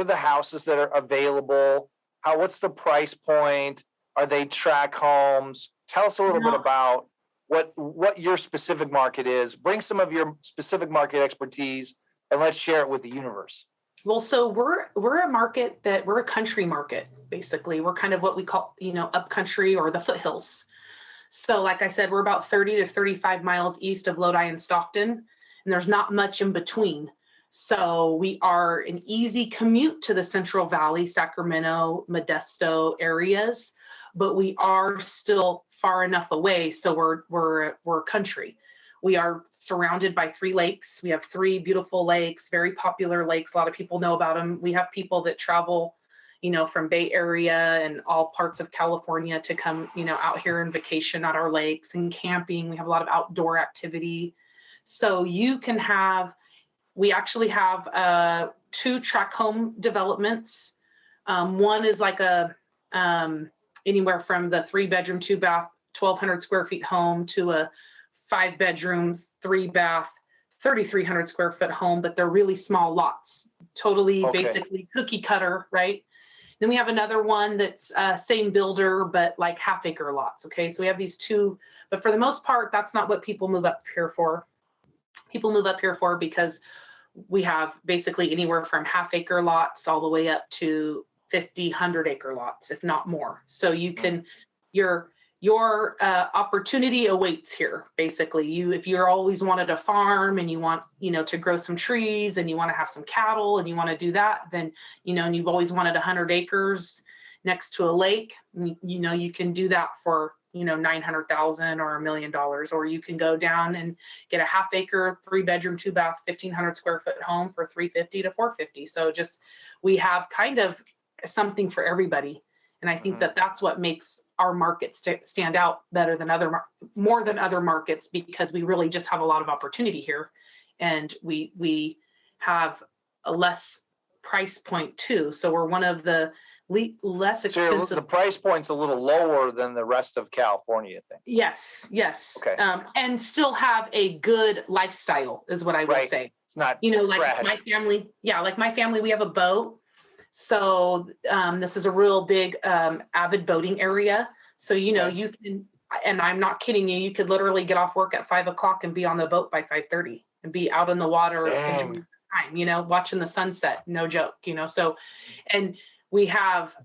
are the houses that are available? What's the price point? Are they tract homes? Tell us a little bit about what your specific market is. Bring some of your specific market expertise and let's share it with the universe. Well, so we're a market we're a country market, basically. We're kind of what we call, upcountry or the foothills. So like I said, we're about 30 to 35 miles east of Lodi and Stockton, and there's not much in between. So we are an easy commute to the Central Valley, Sacramento, Modesto areas, but we are still far enough away. So we're country. We are surrounded by 3 lakes. We have 3 beautiful lakes, very popular lakes. A lot of people know about them. We have people that travel, from Bay Area and all parts of California to come, out here and vacation at our lakes and camping. We have a lot of outdoor activity. So we actually have 2 tract home developments. One is like anywhere from the 3-bedroom, 2-bath, 1,200 square feet home to a 5-bedroom, 3-bath, 3,300 square foot home, but they're really small lots, totally basically cookie cutter, right? Then we have another one that's same builder, but like half-acre lots, okay? So we have these 2, but for the most part, that's not what people move up here for. People move up here for because we have basically anywhere from half-acre lots all the way up to 50, 100-acre lots, if not more. So you can, your opportunity awaits here, basically. If you're always wanted a farm and you want, to grow some trees and you want to have some cattle and you want to do that, then, and you've always wanted 100 acres next to a lake, you can do that for, $900,000 or $1 million, or you can go down and get a half-acre, 3-bedroom, 2-bath, 1,500 square foot home for $350 to $450. So we have kind of something for everybody. And I think that's what makes our market stand out better than more than other markets, because we really just have a lot of opportunity here, and we have a less price point too. So we're one of the less expensive. So the price point's a little lower than the rest of California, I think. Yes. Okay. And still have a good lifestyle is what I would say. It's not like trash. my family, we have a boat. So this is a real big avid boating area. So, you can, and I'm not kidding you, you could literally get off work at 5 o'clock and be on the boat by 5:30 and be out in the water enjoying the time, watching the sunset, no joke, So, and we have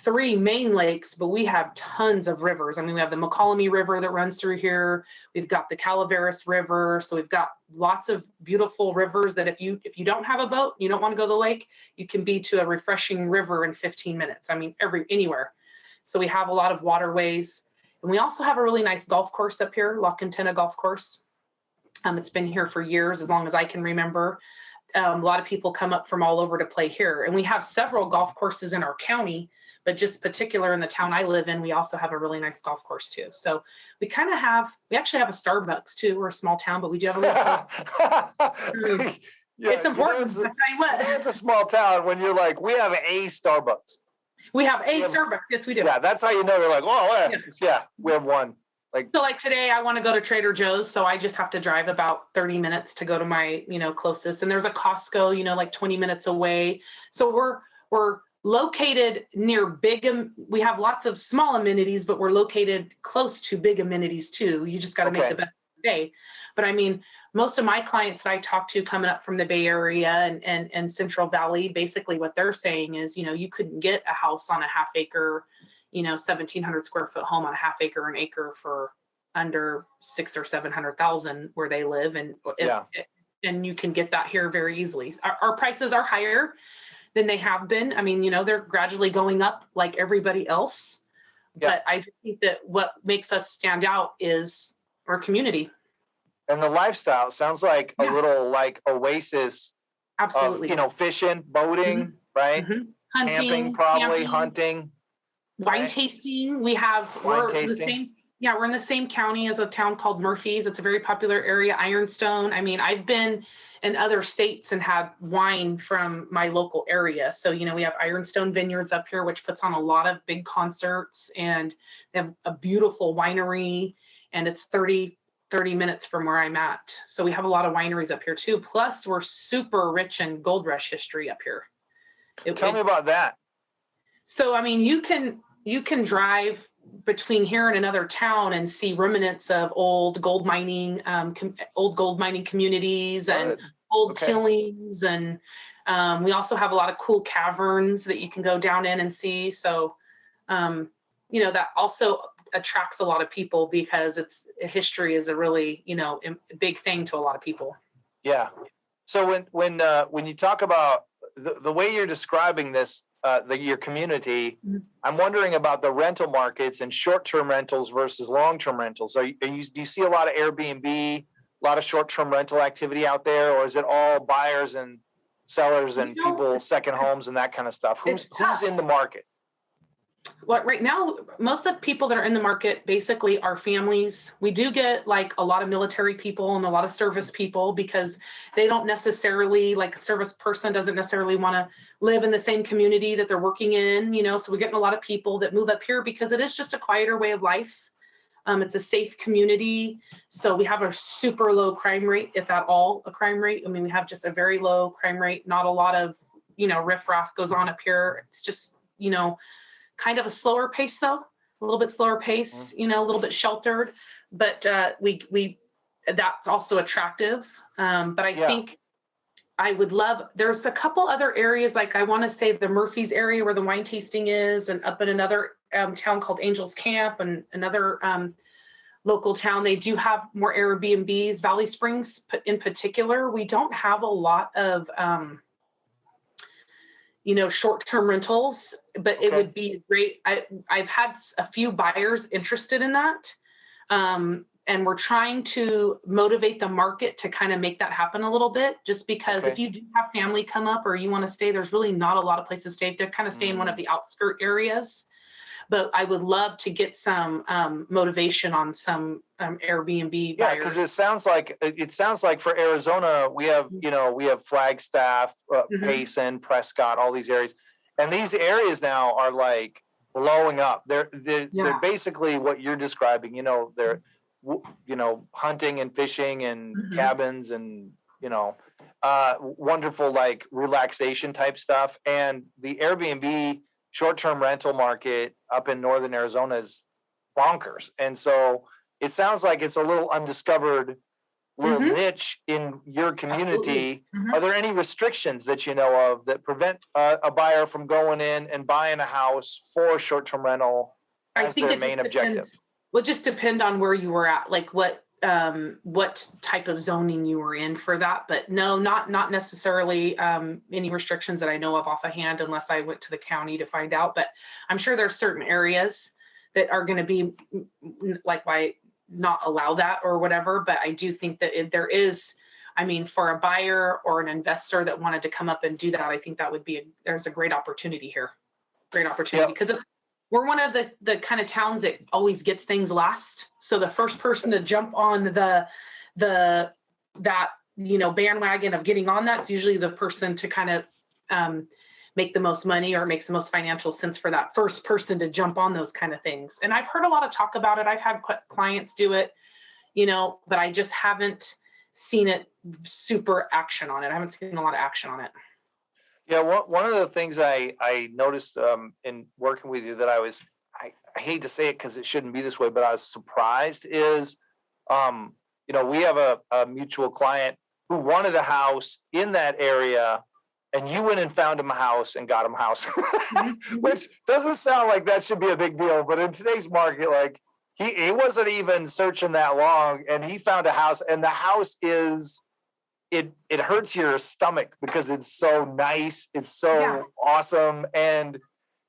3 main lakes, but we have tons of rivers. I mean, we have the McCallamy River that runs through here. We've got the Calaveras River. So we've got lots of beautiful rivers that if you don't have a boat, you don't want to go to the lake, you can be to a refreshing river in 15 minutes. I mean, anywhere. So we have a lot of waterways. And we also have a really nice golf course up here, La Quintana Golf Course. It's been here for years, as long as I can remember. A lot of people come up from all over to play here. And we have several golf courses in our county, but just particular in the town I live in, we also have a really nice golf course too. So we actually have a Starbucks too. We're a small town, but we do have a little it's important. I'll tell you what. It's a small town when you're like, we have a Starbucks. We have a Starbucks. Yes, we do. Yeah, that's how you know. You're like, we have one. So like today I want to go to Trader Joe's, so I just have to drive about 30 minutes to go to my, closest. And there's a Costco, like 20 minutes away. So we're located near we have lots of small amenities, but we're located close to big amenities too. You just got to make the best of the day. But I mean, most of my clients that I talk to coming up from the Bay Area and Central Valley, basically what they're saying is, you couldn't get a house on a half-acre, 1,700 square foot home on a half-acre, an acre for under $600,000 or $700,000 where they live, and you can get that here very easily. Our prices are higher than they have been. I mean, they're gradually going up like everybody else. But I think that what makes us stand out is our community. And the lifestyle sounds like a little like oasis. Absolutely. Of, fishing, boating, right? Hunting, camping, probably camping, hunting. Wine tasting. We're in the same county as a town called Murphy's. It's a very popular area, Ironstone. I mean, I've been in other states and had wine from my local area. So, we have Ironstone Vineyards up here, which puts on a lot of big concerts, and they have a beautiful winery, and it's 30 minutes from where I'm at. So we have a lot of wineries up here too. Plus we're super rich in gold rush history up here. Tell me about that. So, I mean, you can drive between here and another town and see remnants of old gold mining communities and old tillings. And we also have a lot of cool caverns that you can go down in and see. So, that also attracts a lot of people because history is a really, big thing to a lot of people. Yeah. So when you talk about the way you're describing this, your community, I'm wondering about the rental markets and short-term rentals versus long-term rentals. Do you see a lot of Airbnb, a lot of short-term rental activity out there, or is it all buyers and sellers and people, second homes and that kind of stuff? Who's in the market? Well, right now, most of the people that are in the market basically are families. We do get like a lot of military people and a lot of service people because they don't necessarily, like a service person doesn't necessarily want to live in the same community that they're working in, so we're getting a lot of people that move up here because it is just a quieter way of life. It's a safe community. So we have a super low crime rate, if at all a crime rate. I mean, we have just a very low crime rate, not a lot of, riffraff goes on up here. It's just, kind of a slower pace though, a little bit slower pace, a little bit sheltered, but we that's also attractive. But I think I would love, there's a couple other areas, like I want to say the Murphy's area where the wine tasting is, and up in another town called Angels Camp and another local town, they do have more Airbnbs. Valley Springs in particular, we don't have a lot of short-term rentals, but it would be great. I've had a few buyers interested in that. And we're trying to motivate the market to kind of make that happen a little bit, just because if you do have family come up or you want to stay, there's really not a lot of places to stay. To kind of stay in one of the outskirt areas. But I would love to get some motivation on some Airbnb buyers. Yeah, because it sounds like for Arizona, we have Flagstaff, Payson, Prescott, all these areas, and these areas now are like blowing up. They're basically what you're describing. They're hunting and fishing and cabins and wonderful like relaxation type stuff. And the Airbnb short-term rental market up in northern Arizona is bonkers. And so it sounds like it's a little undiscovered little niche in your community. Are there any restrictions that you know of that prevent a buyer from going in and buying a house for short-term rental as their main objective? Well, just depend on where you were at, like what type of zoning you were in for that. But no, not necessarily any restrictions that I know of offhand, unless I went to the county to find out. But I'm sure there are certain areas that are going to be like, why not allow that or whatever. But I do think that there is, I mean, for a buyer or an investor that wanted to come up and do that, I think that would be there's a great opportunity here. Great opportunity, because we're one of the kind of towns that always gets things last. So the first person to jump on that bandwagon of getting on that's usually the person to kind of make the most money, or makes the most financial sense for that first person to jump on those kind of things. And I've heard a lot of talk about it. I've had clients do it, but I just haven't seen it super action on it. I haven't seen a lot of action on it. Yeah, one of the things I noticed in working with you that I hate to say it because it shouldn't be this way, but I was surprised is, we have a mutual client who wanted a house in that area, and you went and found him a house and got him a house, which doesn't sound like that should be a big deal, but in today's market, like he wasn't even searching that long, and he found a house, and the house is. It hurts your stomach because it's so nice, it's so awesome, and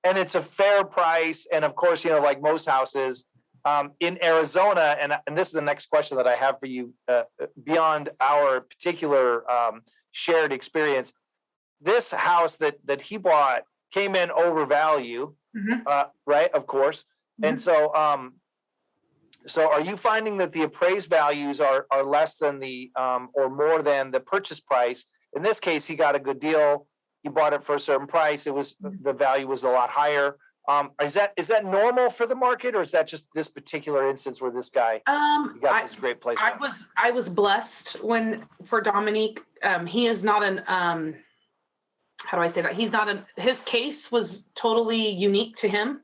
it's a fair price. And of course, like most houses in Arizona, and this is the next question that I have for you, beyond our particular shared experience. This house that he bought came in over value, right? Of course, and so. So are you finding that the appraised values are less than the or more than the purchase price? In this case, he got a good deal. He bought it for a certain price. The value was a lot higher. Is that normal for the market, or is that just this particular instance where this guy got this great place? I was blessed for Dominique. He is not how do I say that? He's not his case was totally unique to him.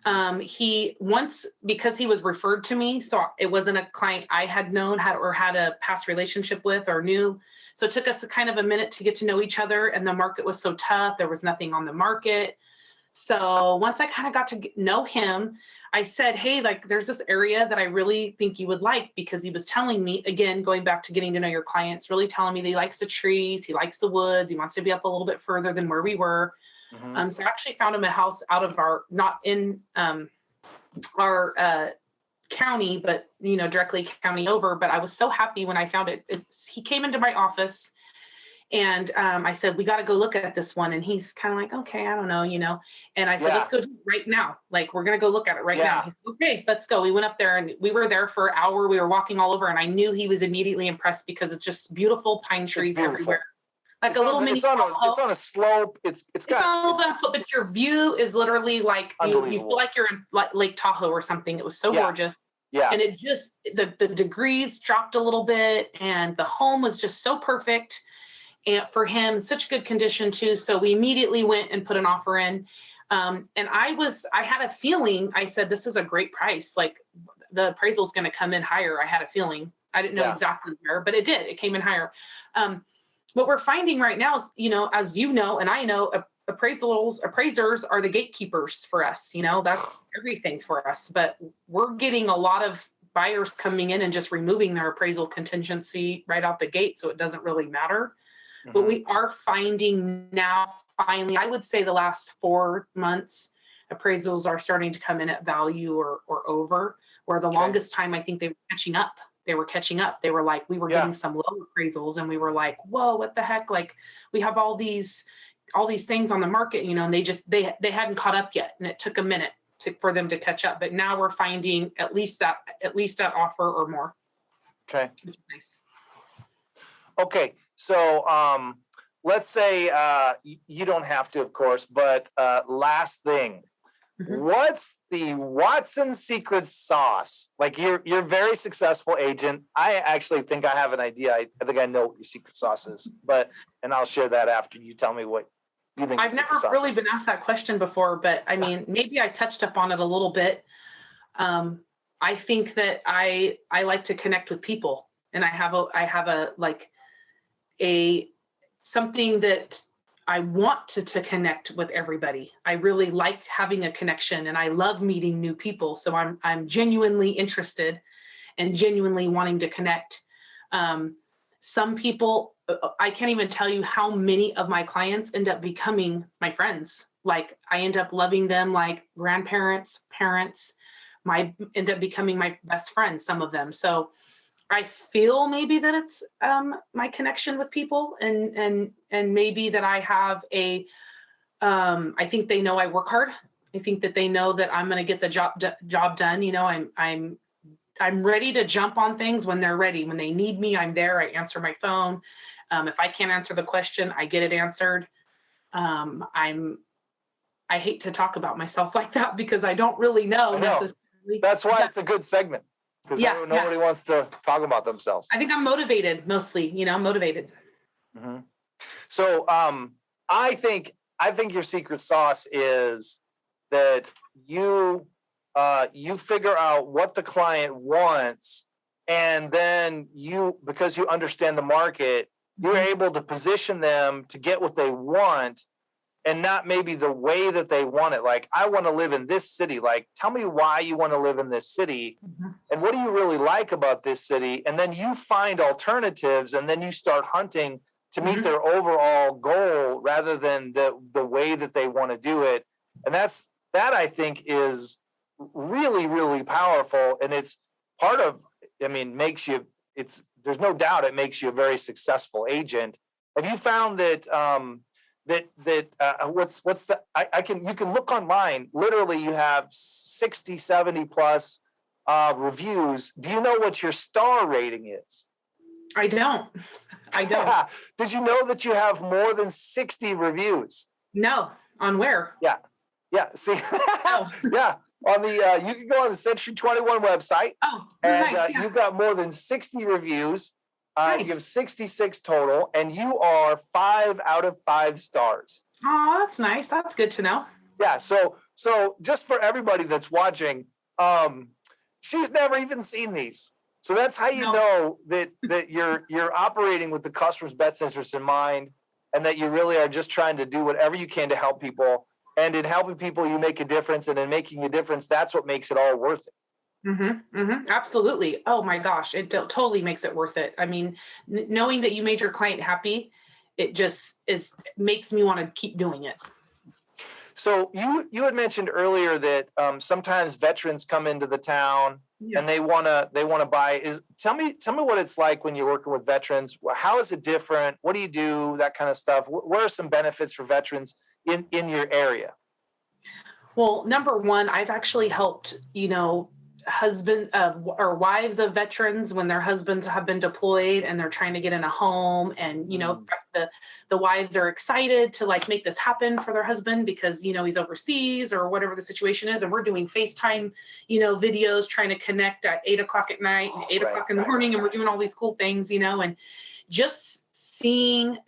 Because he was referred to me, so it wasn't a client I had known had a past relationship with or knew. So it took us a minute to get to know each other, and the market was so tough. There was nothing on the market. So once I kind of got to know him, I said, hey, like there's this area that I really think you would like, because he was telling me, again, going back to getting to know your clients, really telling me that he likes the trees, he likes the woods, he wants to be up a little bit further than where we were. So I actually found him a house out of not in our county, but directly county over. But I was so happy when I found it. He came into my office, and I said, we got to go look at this one. And he's kind of like, okay, I don't know, And I said, let's go do it right now. Like, we're going to go look at it right now. He said, okay, let's go. We went up there, and we were there for an hour. We were walking all over, and I knew he was immediately impressed, because it's just beautiful pine trees everywhere. Like a little mini. It's on a slope. It's but your view is literally like you feel like you're in Lake Tahoe or something. It was so gorgeous. Yeah. And it just the degrees dropped a little bit, and the home was just so perfect. And for him, such good condition too. So we immediately went and put an offer in. And I had a feeling. I said, this is a great price. Like the appraisal is going to come in higher. I had a feeling. I didn't know exactly where, but it did. It came in higher. What we're finding right now is, as you know, and I know, appraisers are the gatekeepers for us. That's everything for us. But we're getting a lot of buyers coming in and just removing their appraisal contingency right out the gate, so it doesn't really matter. But we are finding now, finally, I would say the last 4 months, appraisals are starting to come in at value or over, where the longest time I think they were catching up. They were like, we were getting some low appraisals, and we were like, whoa, what the heck? Like, we have all these things on the market, and they hadn't caught up yet. And it took a minute for them to catch up. But now we're finding at least that offer or more. Okay. Which is nice. Okay. So let's say you don't have to, of course, but last thing. What's the Watson secret sauce? Like, you're a very successful agent. I actually think I have an idea. I think I know what your secret sauce is, and I'll share that after you tell me what you think. I've never really been asked that question before, but I mean, maybe I touched upon it a little bit. I think that I like to connect with people, and I have something that I want to connect with everybody. I really like having a connection, and I love meeting new people. So I'm genuinely interested and genuinely wanting to connect. Some people, I can't even tell you how many of my clients end up becoming my friends. Like, I end up loving them like grandparents, parents, end up becoming my best friends, some of them. So I feel maybe that it's my connection with people, and maybe that I have I think they know I work hard. I think that they know that I'm going to get the job done. I'm ready to jump on things when they're ready. When they need me, I'm there. I answer my phone. If I can't answer the question, I get it answered. I hate to talk about myself like that, because I don't really know necessarily. That's why it's a good segment. Because nobody wants to talk about themselves. I think I'm motivated mostly, motivated. So I think your secret sauce is that you figure out what the client wants, and then because you understand the market, you're able to position them to get what they want, and not maybe the way that they want it. Like, I want to live in this city. Like, tell me why you want to live in this city, and what do you really like about this city? And then you find alternatives, and then you start hunting to meet their overall goal rather than the way that they want to do it. And that I think is really, really powerful. And it's part of, there's no doubt it makes you a very successful agent. Have you found that, you can look online, literally you have 60, 70 plus reviews. Do you know what your star rating is? I don't. Did you know that you have more than 60 reviews? No. On where? Yeah. See, yeah. On the, you can go on the Century 21 website. Oh, and nice, you've got more than 60 reviews. Nice. You have 66 total, and you are 5 out of 5 stars. Oh, that's nice. That's good to know. Yeah. So just for everybody that's watching, she's never even seen these. So that's how you know that you're operating with the customer's best interest in mind, and that you really are just trying to do whatever you can to help people. And in helping people, you make a difference, and in making a difference, that's what makes it all worth it. Absolutely. Oh my gosh, it totally makes it worth it. I mean, knowing that you made your client happy, it just makes me want to keep doing it. So you had mentioned earlier that sometimes veterans come into the town and they wanna buy. Tell me what it's like when you're working with veterans. How is it different? What do you do? That kind of stuff. What are some benefits for veterans in your area? Well, number one, I've actually helped, husband or wives of veterans when their husbands have been deployed and they're trying to get in a home, and the wives are excited to like make this happen for their husband because he's overseas or whatever the situation is, and we're doing FaceTime videos trying to connect at 8:00 at night and 8:00 in the morning, and we're doing all these cool things, and just seeing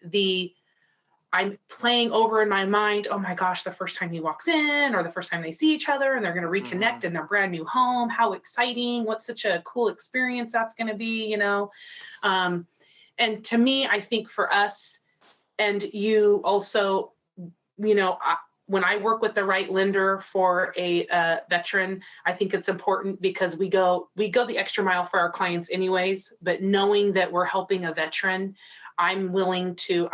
I'm playing over in my mind, oh my gosh, the first time he walks in or the first time they see each other and they're going to reconnect in their brand new home. How exciting. What such a cool experience that's going to be, And to me, I think for us, and you also, when I work with the right lender for a veteran, I think it's important because we go the extra mile for our clients anyways, but knowing that we're helping a veteran, I'm willing to,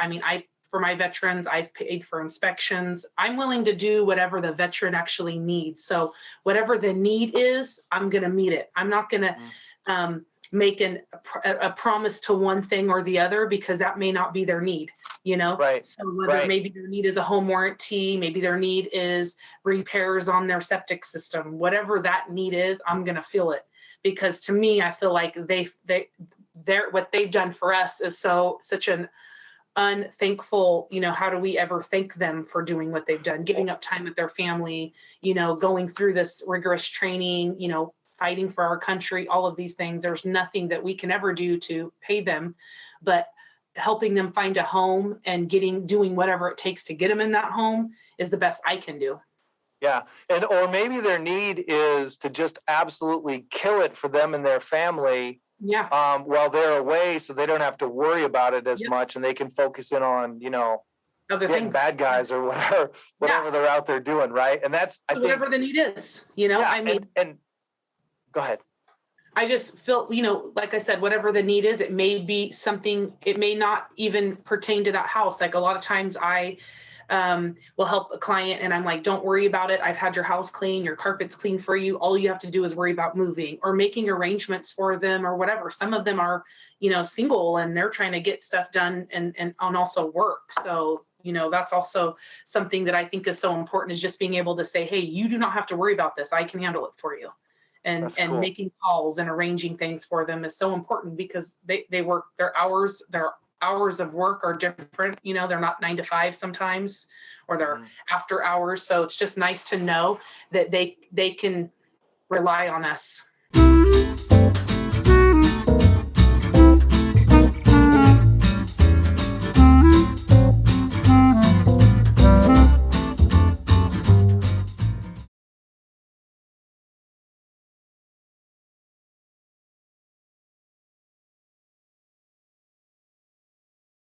for my veterans, I've paid for inspections. I'm willing to do whatever the veteran actually needs. So whatever the need is, I'm going to meet it. I'm not going to make a promise to one thing or the other because that may not be their need, Right. So whether maybe their need is a home warranty, maybe their need is repairs on their septic system, whatever that need is, I'm going to feel it. Because to me, I feel like they're what they've done for us is such an unthankful, how do we ever thank them for doing what they've done, giving up time with their family, going through this rigorous training, fighting for our country, all of these things. There's nothing that we can ever do to pay them, but helping them find a home and doing whatever it takes to get them in that home is the best I can do. Yeah. Or maybe their need is to just absolutely kill it for them and their family. Yeah. While they're away, so they don't have to worry about it as much, and they can focus in on, other getting things. bad guys or whatever they're out there doing, right? And that's whatever the need is, and go ahead. I just feel, like I said, whatever the need is, it may be something, it may not even pertain to that house. Like a lot of times I will help a client and I'm like, don't worry about it. I've had your house clean, your carpet's clean for you. All you have to do is worry about moving or making arrangements for them or whatever. Some of them are, single and they're trying to get stuff done and also work. So, that's also something that I think is so important, is just being able to say, hey, you do not have to worry about this. I can handle it for you. And cool. Making calls and arranging things for them is so important because they work their hours of work are different. They're not 9 to 5 sometimes, or they're after hours. So it's just nice to know that they can rely on us.